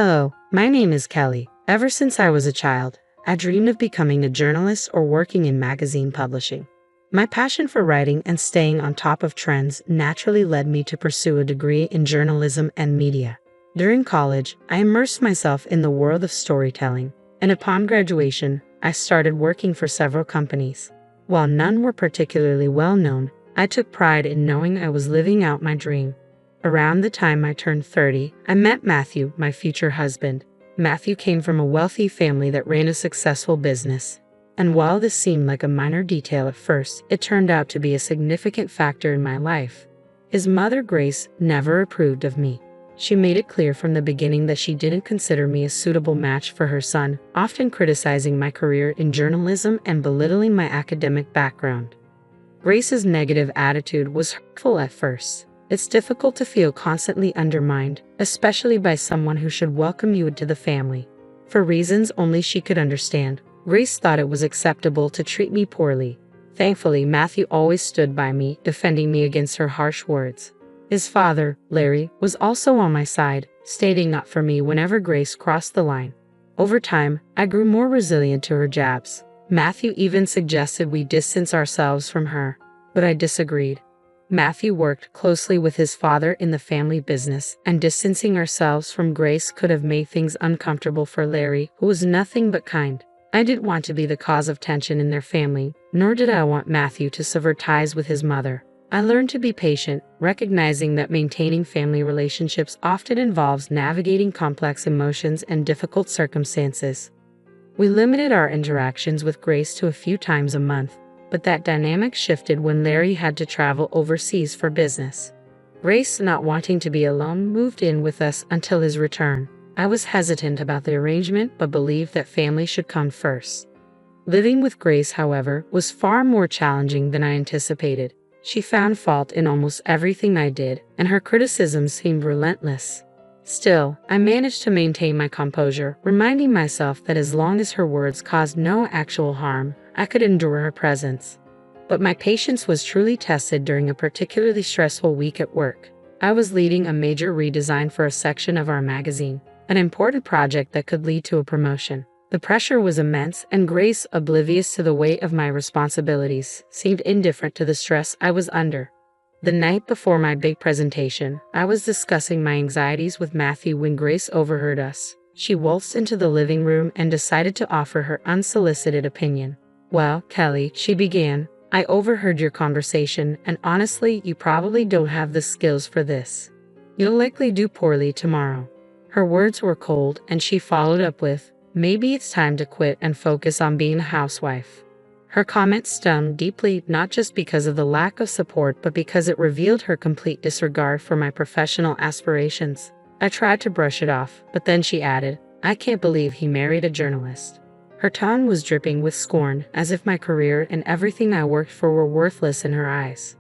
Hello, my name is Kelly. Ever since I was a child, I dreamed of becoming a journalist or working in magazine publishing. My passion for writing and staying on top of trends naturally led me to pursue a degree in journalism and media. During college, I immersed myself in the world of storytelling, and upon graduation, I started working for several companies. While none were particularly well known, I took pride in knowing I was living out my dream. Around the time I turned 30, I met Matthew, my future husband. Matthew came from a wealthy family that ran a successful business. And while this seemed like a minor detail at first, it turned out to be a significant factor in my life. His mother, Grace, never approved of me. She made it clear from the beginning that she didn't consider me a suitable match for her son, often criticizing my career in journalism and belittling my academic background. Grace's negative attitude was hurtful at first. It's difficult to feel constantly undermined, especially by someone who should welcome you into the family. For reasons only she could understand, Grace thought it was acceptable to treat me poorly. Thankfully, Matthew always stood by me, defending me against her harsh words. His father, Larry, was also on my side, stating not for me whenever Grace crossed the line. Over time, I grew more resilient to her jabs. Matthew even suggested we distance ourselves from her, but I disagreed. Matthew worked closely with his father in the family business, and distancing ourselves from Grace could have made things uncomfortable for Larry, who was nothing but kind. I didn't want to be the cause of tension in their family, nor did I want Matthew to sever ties with his mother. I learned to be patient, recognizing that maintaining family relationships often involves navigating complex emotions and difficult circumstances. We limited our interactions with Grace to a few times a month, but that dynamic shifted when Larry had to travel overseas for business. Grace, not wanting to be alone, moved in with us until his return. I was hesitant about the arrangement but believed that family should come first. Living with Grace, however, was far more challenging than I anticipated. She found fault in almost everything I did, and her criticisms seemed relentless. Still, I managed to maintain my composure, reminding myself that as long as her words caused no actual harm, I could endure her presence. But my patience was truly tested during a particularly stressful week at work. I was leading a major redesign for a section of our magazine, an important project that could lead to a promotion. The pressure was immense, and Grace, oblivious to the weight of my responsibilities, seemed indifferent to the stress I was under. The night before my big presentation, I was discussing my anxieties with Matthew when Grace overheard us. She waltzed into the living room and decided to offer her unsolicited opinion. "Well, Kelly," she began, "I overheard your conversation, and honestly, you probably don't have the skills for this. You'll likely do poorly tomorrow." Her words were cold, and she followed up with, "Maybe it's time to quit and focus on being a housewife." Her comment stung deeply, not just because of the lack of support, but because it revealed her complete disregard for my professional aspirations. I tried to brush it off, but then she added, "I can't believe he married a journalist." Her tone was dripping with scorn, as if my career and everything I worked for were worthless in her eyes.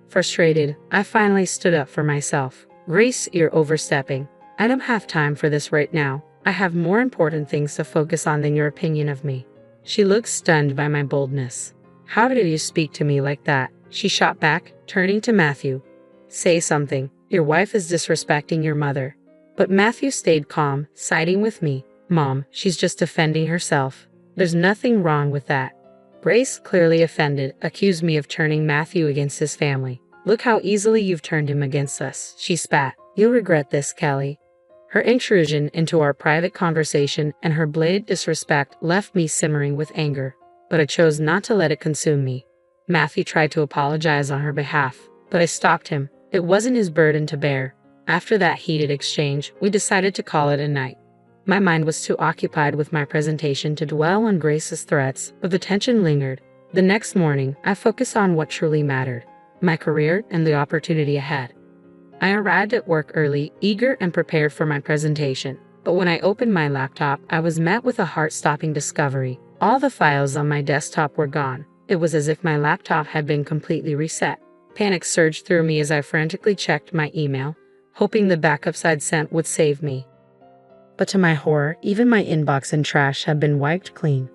Frustrated, I finally stood up for myself. "Grace, you're overstepping. I don't have time for this right now. I have more important things to focus on than your opinion of me." She looked stunned by my boldness. "How did you speak to me like that?" she shot back, turning to Matthew. "Say something. Your wife is disrespecting your mother." But Matthew stayed calm, siding with me. "Mom, she's just defending herself. There's nothing wrong with that." Grace, clearly offended, accused me of turning Matthew against his family. "Look how easily you've turned him against us," she spat. "You'll regret this, Kelly." Her intrusion into our private conversation and her blatant disrespect left me simmering with anger, but I chose not to let it consume me. Matthew tried to apologize on her behalf, but I stopped him. It wasn't his burden to bear. After that heated exchange, we decided to call it a night. My mind was too occupied with my presentation to dwell on Grace's threats, but the tension lingered. The next morning, I focused on what truly mattered: my career and the opportunity ahead. I arrived at work early, eager and prepared for my presentation. But when I opened my laptop, I was met with a heart-stopping discovery. All the files on my desktop were gone. It was as if my laptop had been completely reset. Panic surged through me as I frantically checked my email, hoping the backups I'd sent would save me. But to my horror, even my inbox and trash had been wiped clean.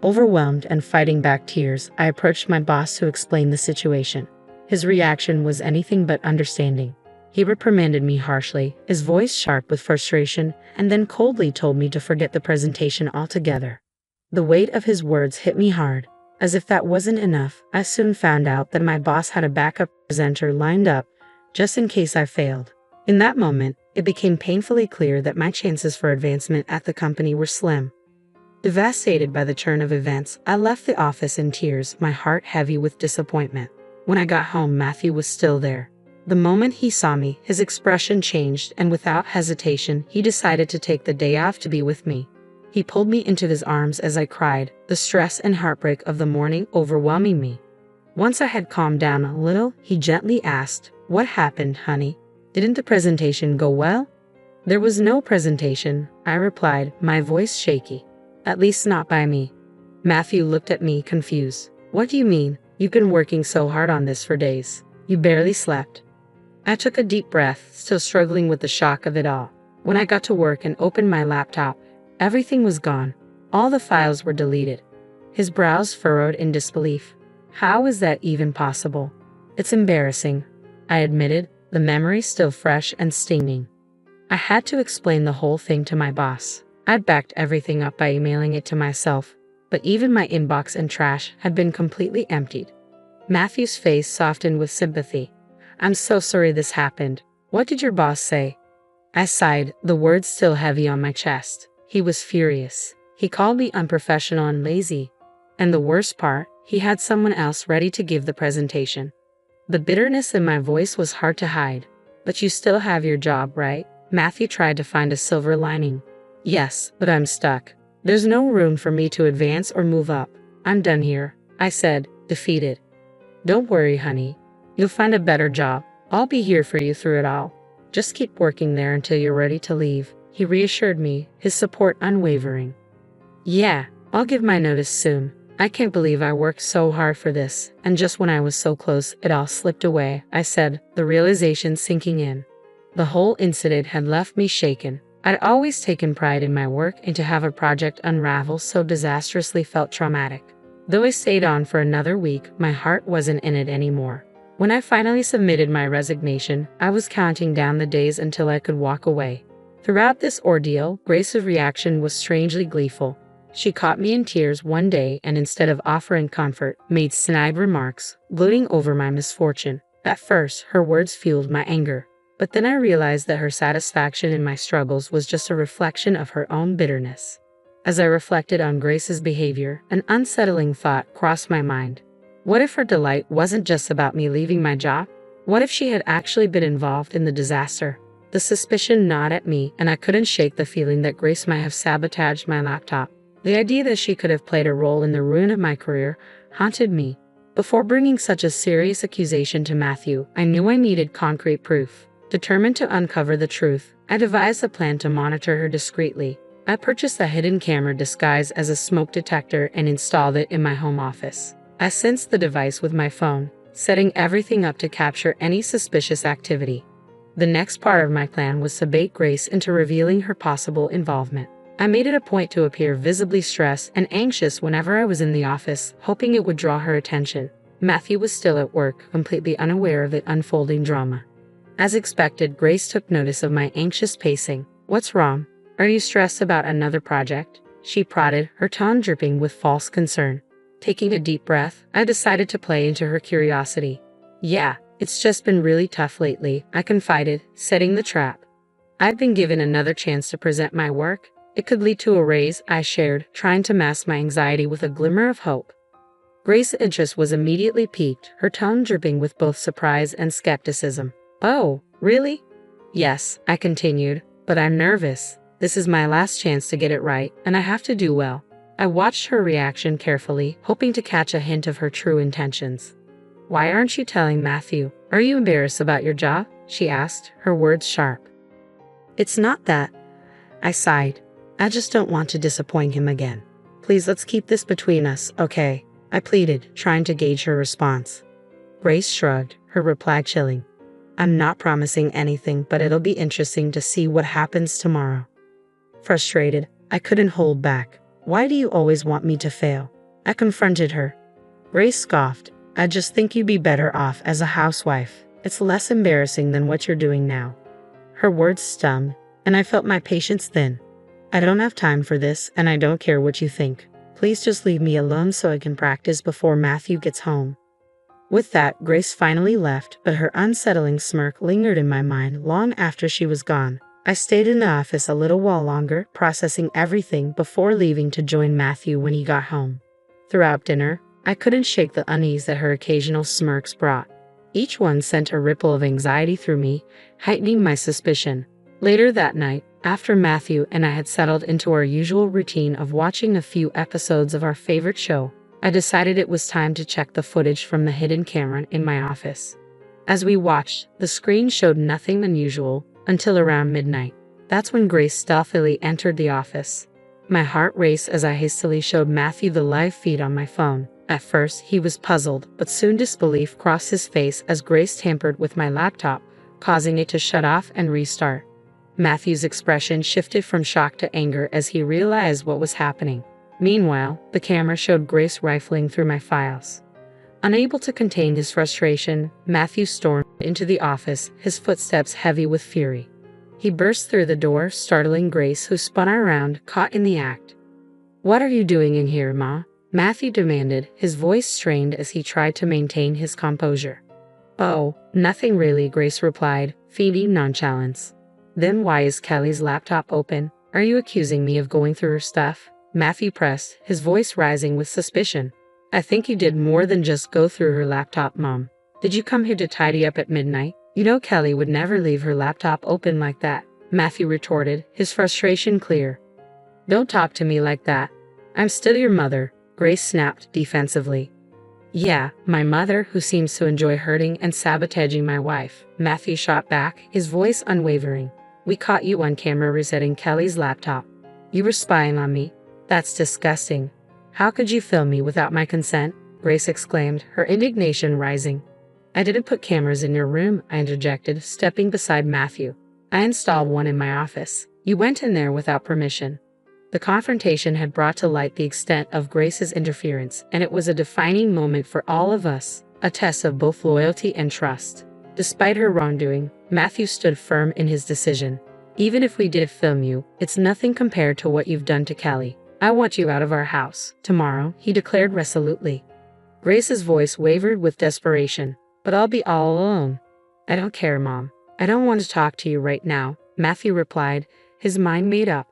Overwhelmed and fighting back tears, I approached my boss to explain the situation. His reaction was anything but understanding. He reprimanded me harshly, his voice sharp with frustration, and then coldly told me to forget the presentation altogether. The weight of his words hit me hard. As if that wasn't enough, I soon found out that my boss had a backup presenter lined up, just in case I failed. In that moment, it became painfully clear that my chances for advancement at the company were slim. Devastated by the turn of events, I left the office in tears, my heart heavy with disappointment. When I got home, Matthew was still there. The moment he saw me, his expression changed, and without hesitation, he decided to take the day off to be with me. He pulled me into his arms as I cried, the stress and heartbreak of the morning overwhelming me. Once I had calmed down a little, he gently asked, "What happened, honey? Didn't the presentation go well?" "There was no presentation," I replied, my voice shaky. "At least not by me." Matthew looked at me confused. "What do you mean? You've been working so hard on this for days. You barely slept." I took a deep breath, still struggling with the shock of it all. When I got to work and opened my laptop, everything was gone. All the files were deleted. His brows furrowed in disbelief. "How is that even possible?" "It's embarrassing," I admitted, the memory still fresh and stinging. I had to explain the whole thing to my boss. I'd backed everything up by emailing it to myself, but even my inbox and trash had been completely emptied. Matthew's face softened with sympathy. "I'm so sorry this happened. What did your boss say?" I sighed, the words still heavy on my chest. He was furious. He called me unprofessional and lazy. And the worst part, he had someone else ready to give the presentation. The bitterness in my voice was hard to hide. "But you still have your job, right?" Matthew tried to find a silver lining. "Yes, but I'm stuck. There's no room for me to advance or move up. I'm done here," I said, defeated. "Don't worry, honey. You'll find a better job. I'll be here for you through it all. Just keep working there until you're ready to leave," he reassured me, his support unwavering. "Yeah, I'll give my notice soon. I can't believe I worked so hard for this, and just when I was so close, it all slipped away," I said, the realization sinking in. The whole incident had left me shaken. I'd always taken pride in my work, and to have a project unravel so disastrously felt traumatic. Though I stayed on for another week, my heart wasn't in it anymore. When I finally submitted my resignation, I was counting down the days until I could walk away. Throughout this ordeal, Grace's reaction was strangely gleeful. She caught me in tears one day and instead of offering comfort, made snide remarks, gloating over my misfortune. At first, her words fueled my anger, but then I realized that her satisfaction in my struggles was just a reflection of her own bitterness. As I reflected on Grace's behavior, an unsettling thought crossed my mind. What if her delight wasn't just about me leaving my job? What if she had actually been involved in the disaster? The suspicion gnawed at me, and I couldn't shake the feeling that Grace might have sabotaged my laptop. The idea that she could have played a role in the ruin of my career haunted me. Before bringing such a serious accusation to Matthew, I knew I needed concrete proof. Determined to uncover the truth, I devised a plan to monitor her discreetly. I purchased a hidden camera disguised as a smoke detector and installed it in my home office. I sensed the device with my phone, setting everything up to capture any suspicious activity. The next part of my plan was to bait Grace into revealing her possible involvement. I made it a point to appear visibly stressed and anxious whenever I was in the office, hoping it would draw her attention. Matthew was still at work, completely unaware of the unfolding drama. As expected, Grace took notice of my anxious pacing. "What's wrong? Are you stressed about another project?" she prodded, her tone dripping with false concern. Taking a deep breath, I decided to play into her curiosity. "Yeah, it's just been really tough lately," I confided, setting the trap. "I've been given another chance to present my work. It could lead to a raise," I shared, trying to mask my anxiety with a glimmer of hope. Grace's interest was immediately piqued, her tone dripping with both surprise and skepticism. "Oh, really?" "Yes," I continued, "but I'm nervous. This is my last chance to get it right, and I have to do well." I watched her reaction carefully, hoping to catch a hint of her true intentions. "Why aren't you telling Matthew? Are you embarrassed about your job?" she asked, her words sharp. "It's not that," I sighed. "I just don't want to disappoint him again. Please, let's keep this between us, okay?" I pleaded, trying to gauge her response. Grace shrugged, her reply chilling. "I'm not promising anything, but it'll be interesting to see what happens tomorrow." Frustrated, I couldn't hold back. "Why do you always want me to fail?" I confronted her. Grace scoffed. "I just think you'd be better off as a housewife." It's less embarrassing than what you're doing now." Her words stung, and I felt my patience thin. "I don't have time for this, and I don't care what you think. Please just leave me alone so I can practice before Matthew gets home." With that, Grace finally left, but her unsettling smirk lingered in my mind long after she was gone. I stayed in the office a little while longer, processing everything before leaving to join Matthew when he got home. Throughout dinner, I couldn't shake the unease that her occasional smirks brought. Each one sent a ripple of anxiety through me, heightening my suspicion. Later that night, after Matthew and I had settled into our usual routine of watching a few episodes of our favorite show, I decided it was time to check the footage from the hidden camera in my office. As we watched, the screen showed nothing unusual until around midnight. That's when Grace stealthily entered the office. My heart raced as I hastily showed Matthew the live feed on my phone. At first, he was puzzled, but soon disbelief crossed his face as Grace tampered with my laptop, causing it to shut off and restart. Matthew's expression shifted from shock to anger as he realized what was happening. Meanwhile, the camera showed Grace rifling through my files. Unable to contain his frustration, Matthew stormed into the office, his footsteps heavy with fury. He burst through the door, startling Grace, who spun around, caught in the act. "What are you doing in here, Ma?" Matthew demanded, his voice strained as he tried to maintain his composure. "Oh, nothing really," Grace replied, feigning nonchalance. "Then why is Kelly's laptop open? Are you accusing me of going through her stuff?" Matthew pressed, his voice rising with suspicion. "I think you did more than just go through her laptop, Mom. Did you come here to tidy up at midnight? You know Kelly would never leave her laptop open like that," Matthew retorted, his frustration clear. "Don't talk to me like that. I'm still your mother," Grace snapped defensively. "Yeah, my mother, who seems to enjoy hurting and sabotaging my wife," Matthew shot back, his voice unwavering. "We caught you on camera resetting Kelly's laptop. You were spying on me. That's disgusting. How could you film me without my consent?" Grace exclaimed, her indignation rising. "I didn't put cameras in your room," I interjected, stepping beside Matthew. "I installed one in my office. You went in there without permission." The confrontation had brought to light the extent of Grace's interference, and it was a defining moment for all of us, a test of both loyalty and trust. Despite her wrongdoing, Matthew stood firm in his decision. "Even if we did film you, it's nothing compared to what you've done to Kelly. I want you out of our house tomorrow," he declared resolutely. Grace's voice wavered with desperation. "But I'll be all alone." "I don't care, Mom. I don't want to talk to you right now," Matthew replied, his mind made up.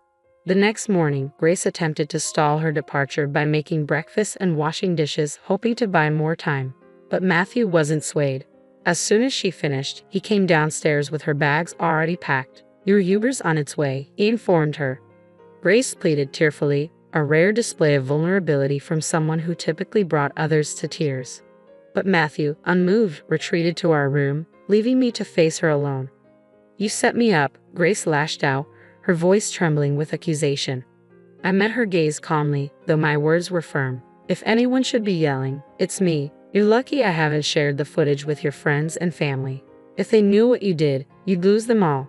The next morning, Grace attempted to stall her departure by making breakfast and washing dishes, hoping to buy more time. But Matthew wasn't swayed. As soon as she finished, he came downstairs with her bags already packed. "Your Uber's on its way," he informed her. Grace pleaded tearfully, a rare display of vulnerability from someone who typically brought others to tears. But Matthew, unmoved, retreated to our room, leaving me to face her alone. "You set me up," Grace lashed out, her voice trembling with accusation. I met her gaze calmly, though my words were firm. "If anyone should be yelling, it's me. You're lucky I haven't shared the footage with your friends and family. If they knew what you did, you'd lose them all."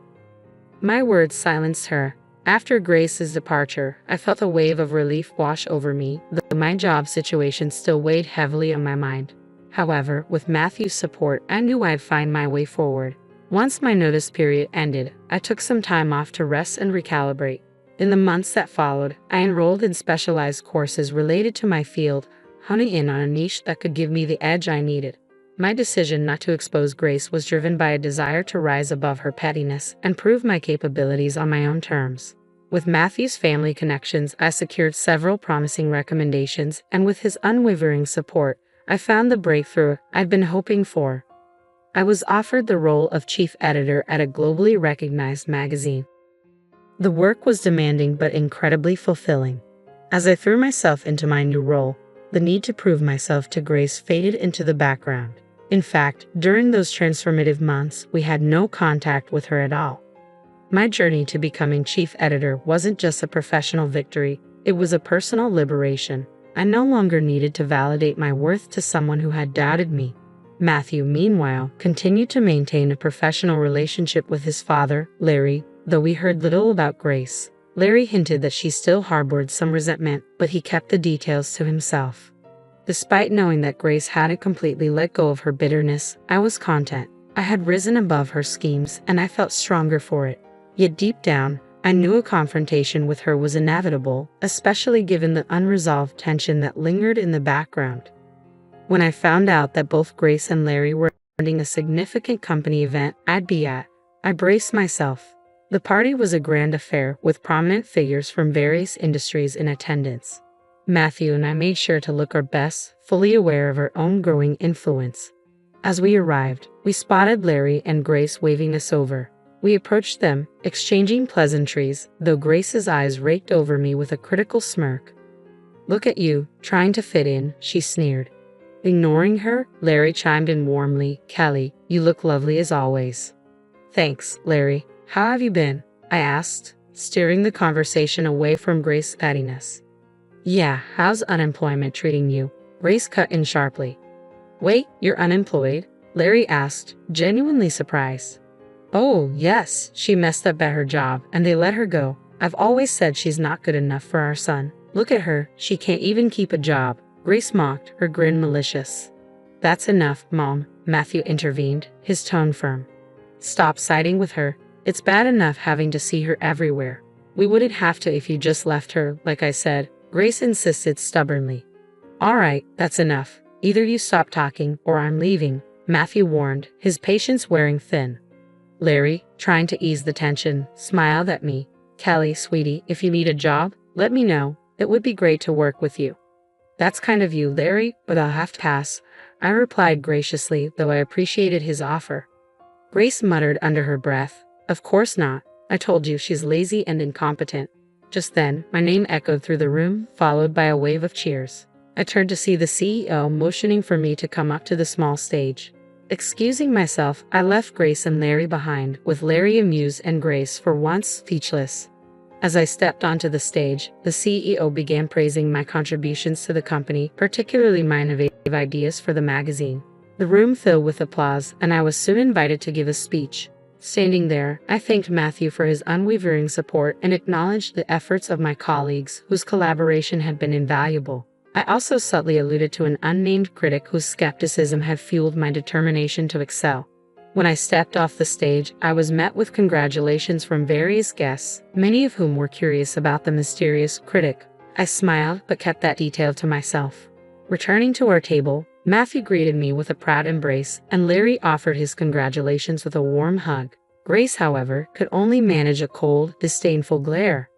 My words silenced her. After Grace's departure, I felt a wave of relief wash over me, though my job situation still weighed heavily on my mind. However, with Matthew's support, I knew I'd find my way forward. Once my notice period ended, I took some time off to rest and recalibrate. In the months that followed, I enrolled in specialized courses related to my field, honing in on a niche that could give me the edge I needed. My decision not to expose Grace was driven by a desire to rise above her pettiness and prove my capabilities on my own terms. With Matthew's family connections, I secured several promising recommendations, and with his unwavering support, I found the breakthrough I'd been hoping for. I was offered the role of chief editor at a globally recognized magazine. The work was demanding but incredibly fulfilling. As I threw myself into my new role, the need to prove myself to Grace faded into the background. In fact, during those transformative months, we had no contact with her at all. My journey to becoming chief editor wasn't just a professional victory, it was a personal liberation. I no longer needed to validate my worth to someone who had doubted me. Matthew, meanwhile, continued to maintain a professional relationship with his father, Larry, though we heard little about Grace. Larry hinted that she still harbored some resentment, but he kept the details to himself. Despite knowing that Grace hadn't completely let go of her bitterness, I was content. I had risen above her schemes, and I felt stronger for it. Yet deep down, I knew a confrontation with her was inevitable, especially given the unresolved tension that lingered in the background. When I found out that both Grace and Larry were attending a significant company event I'd be at, I braced myself. The party was a grand affair with prominent figures from various industries in attendance. Matthew and I made sure to look our best, fully aware of our own growing influence. As we arrived, we spotted Larry and Grace waving us over. We approached them, exchanging pleasantries, though Grace's eyes raked over me with a critical smirk. "Look at you, trying to fit in," she sneered. Ignoring her, Larry chimed in warmly, "Kelly, you look lovely as always." "Thanks, Larry. How have you been?" I asked, steering the conversation away from Grace's pettiness. "Yeah, how's unemployment treating you?" Grace cut in sharply. "Wait, you're unemployed?" Larry asked, genuinely surprised. "Oh, yes, she messed up at her job and they let her go. I've always said she's not good enough for our son. Look at her, she can't even keep a job." Grace mocked, her grin malicious. "That's enough, Mom," Matthew intervened, his tone firm. "Stop siding with her. It's bad enough having to see her everywhere. We wouldn't have to if you just left her, like I said," Grace insisted stubbornly. "All right, that's enough. Either you stop talking or I'm leaving," Matthew warned, his patience wearing thin. Larry, trying to ease the tension, smiled at me. "Kelly, sweetie, if you need a job, let me know. It would be great to work with you." "That's kind of you, Larry, but I'll have to pass," I replied graciously, though I appreciated his offer. Grace muttered under her breath, "Of course not. I told you she's lazy and incompetent." Just then, my name echoed through the room, followed by a wave of cheers. I turned to see the CEO motioning for me to come up to the small stage. Excusing myself, I left Grace and Larry behind, with Larry amused and Grace, for once, speechless. As I stepped onto the stage, the CEO began praising my contributions to the company, particularly my innovative ideas for the magazine. The room filled with applause, and I was soon invited to give a speech. Standing there, I thanked Matthew for his unwavering support and acknowledged the efforts of my colleagues, whose collaboration had been invaluable. I also subtly alluded to an unnamed critic whose skepticism had fueled my determination to excel. When I stepped off the stage, I was met with congratulations from various guests, many of whom were curious about the mysterious critic. I smiled, but kept that detail to myself. Returning to our table, Matthew greeted me with a proud embrace, and Larry offered his congratulations with a warm hug. Grace, however, could only manage a cold, disdainful glare.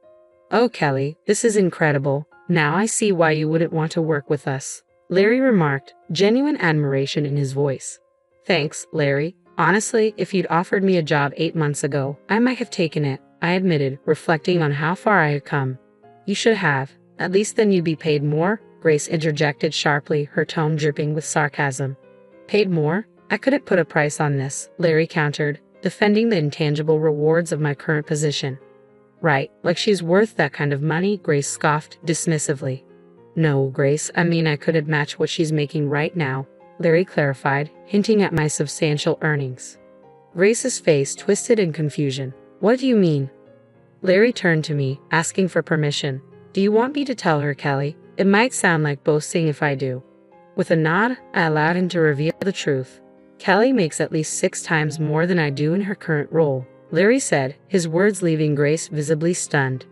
"Oh, Kelly, this is incredible. Now I see why you wouldn't want to work with us," Larry remarked, genuine admiration in his voice. "Thanks, Larry. Honestly, if you'd offered me a job 8 months ago, I might have taken it," I admitted, reflecting on how far I had come. "You should have. At least then you'd be paid more," Grace interjected sharply, her tone dripping with sarcasm. "Paid more? I couldn't put a price on this," Larry countered, defending the intangible rewards of my current position. "Right, like she's worth that kind of money," Grace scoffed dismissively. "No, Grace, I mean I couldn't match what she's making right now," Larry clarified, hinting at my substantial earnings. Grace's face twisted in confusion. "What do you mean?" Larry turned to me, asking for permission. "Do you want me to tell her, Kelly? It might sound like boasting if I do." With a nod, I allowed him to reveal the truth. "Kelly makes at least 6 times more than I do in her current role," Larry said, his words leaving Grace visibly stunned.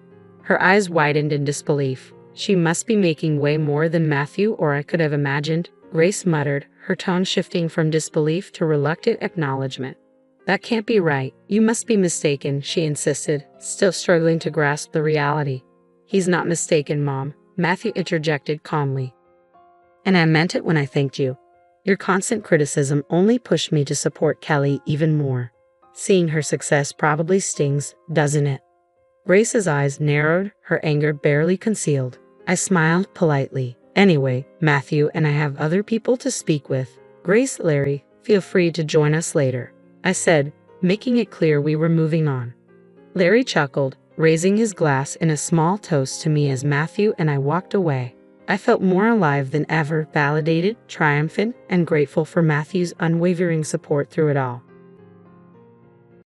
Her eyes widened in disbelief. "She must be making way more than Matthew or I could have imagined," Grace muttered, her tone shifting from disbelief to reluctant acknowledgement. "That can't be right. You must be mistaken," she insisted, still struggling to grasp the reality. "He's not mistaken, Mom," Matthew interjected calmly. "And I meant it when I thanked you. Your constant criticism only pushed me to support Kelly even more. Seeing her success probably stings, doesn't it?" Grace's eyes narrowed, her anger barely concealed. I smiled politely. "Anyway, Matthew and I have other people to speak with. Grace, Larry, feel free to join us later," I said, making it clear we were moving on. Larry chuckled, raising his glass in a small toast to me as Matthew and I walked away. I felt more alive than ever, validated, triumphant, and grateful for Matthew's unwavering support through it all.